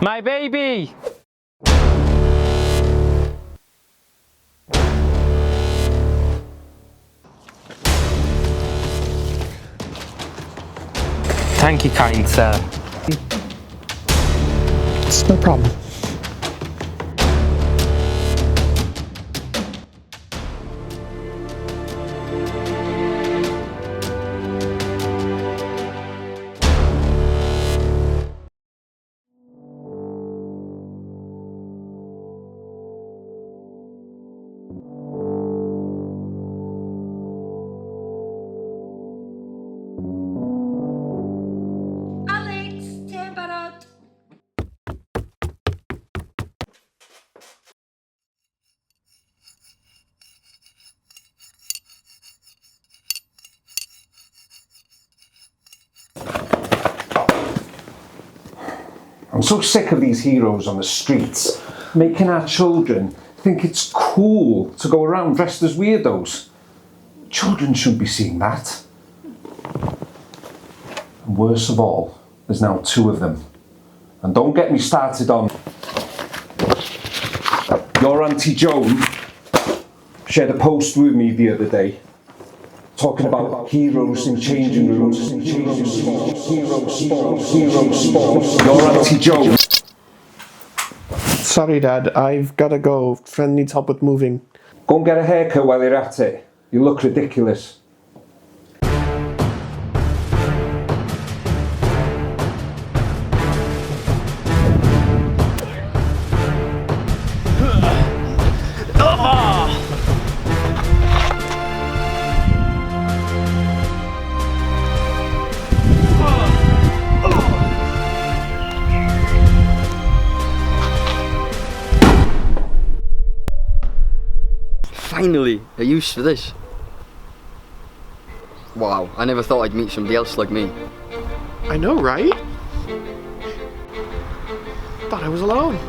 My baby! Thank you, kind sir. It's no problem. I'm so sick of these heroes on the streets making our children think it's cool to go around dressed as weirdos. Children shouldn't be seeing that. And worst of all, there's now 2 of them. And don't get me started on your Auntie Joan shared a post with me the other day talking about heroes in changing rooms, hero sports. Your Auntie Joan. Sorry, Dad. I've got to go. Friend needs help with moving. Go and get a haircut while you're at it. You look ridiculous. Finally, a use for this. Wow, I never thought I'd meet somebody else like me. I know, right? Thought I was alone.